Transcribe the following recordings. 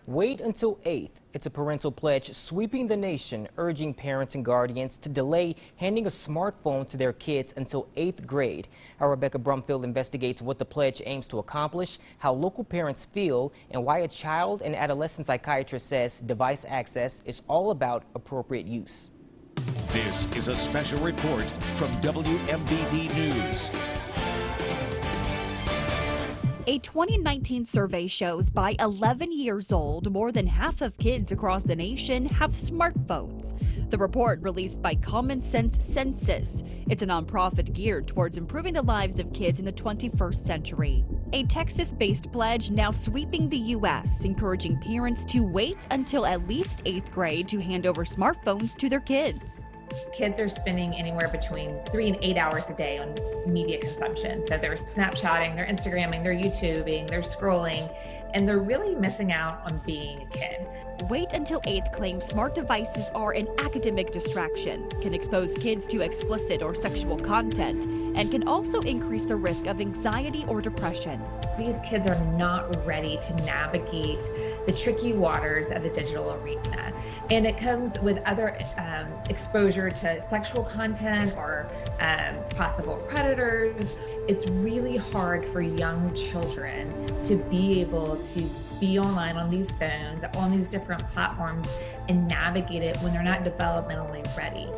Wait until 8th. It's a parental pledge sweeping the nation, urging parents and guardians to delay handing a smartphone to their kids until 8th grade. Our Rebecca Brumfield investigates what the pledge aims to accomplish, how local parents feel, and why a child and adolescent psychiatrist says device access is all about appropriate use. This is a special report from WMBD News. A 2019 survey shows by 11 years old, more than half of kids across the nation have smartphones. The report, released by Common Sense Census, it's a nonprofit geared towards improving the lives of kids in the 21st century. A Texas-based pledge now sweeping the U.S., encouraging parents to wait until at least 8th grade to hand over smartphones to their kids. Kids are spending anywhere between 3 and 8 hours a day on media consumption. So they're Snapchatting, they're Instagramming, they're YouTubing, they're scrolling, and they're really missing out on being a kid. Wait Until 8th claims smart devices are an academic distraction, can expose kids to explicit or sexual content, and can also increase the risk of anxiety or depression. These kids are not ready to navigate the tricky waters of the digital arena. And it comes with other exposure to sexual content or possible predators. It's really hard for young children to be able to be online on these phones, on these different platforms, and navigate it when they're not developmentally ready.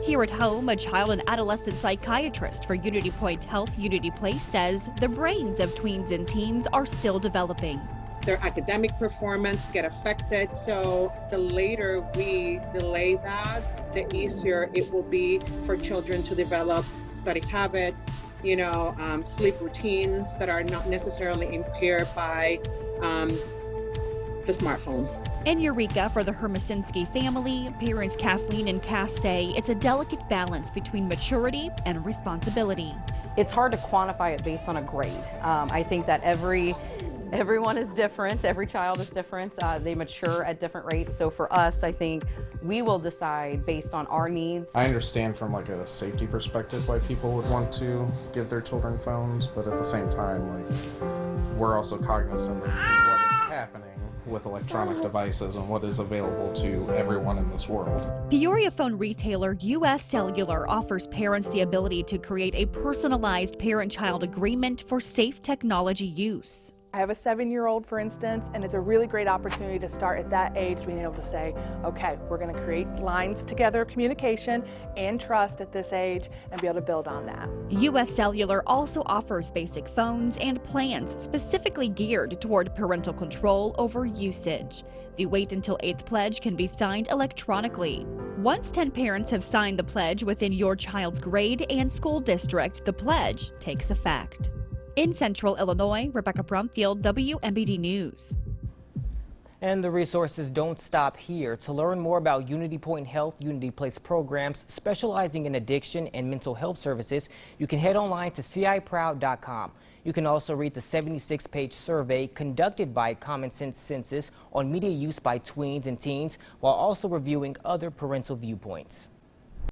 Here at home, a child and adolescent psychiatrist for Unity Point Health Unity Place says the brains of tweens and teens are still developing. Their academic performance get affected, so the later we delay that, the easier it will be for children to develop study habits, sleep routines that are not necessarily impaired by the smartphone. In Eureka, for the Hermasinski family, parents Kathleen and Cass say it's a delicate balance between maturity and responsibility. It's hard to quantify it based on a grade. I think that everyone is different, every child is different, they mature at different rates. So for us, I think we will decide based on our needs. I understand from like a safety perspective why people would want to give their children phones, but at the same time, we're also cognizant of what is happening with electronic devices and what is available to everyone in this world. Peoria phone retailer US Cellular offers parents the ability to create a personalized parent-child agreement for safe technology use. I have a 7-year-old, for instance, and it's a really great opportunity to start at that age, being able to say, okay, we're going to create lines together, communication and trust at this age, and be able to build on that. US Cellular also offers basic phones and plans specifically geared toward parental control over usage. The Wait Until 8th pledge can be signed electronically. Once 10 parents have signed the pledge within your child's grade and school district, the pledge takes effect. In Central Illinois, Rebecca Brumfield, WMBD News. And the resources don't stop here. To learn more about Unity Point Health Unity Place programs specializing in addiction and mental health services, you can head online to ciproud.com. You can also read the 76-page survey conducted by Common Sense Census on media use by tweens and teens, while also reviewing other parental viewpoints.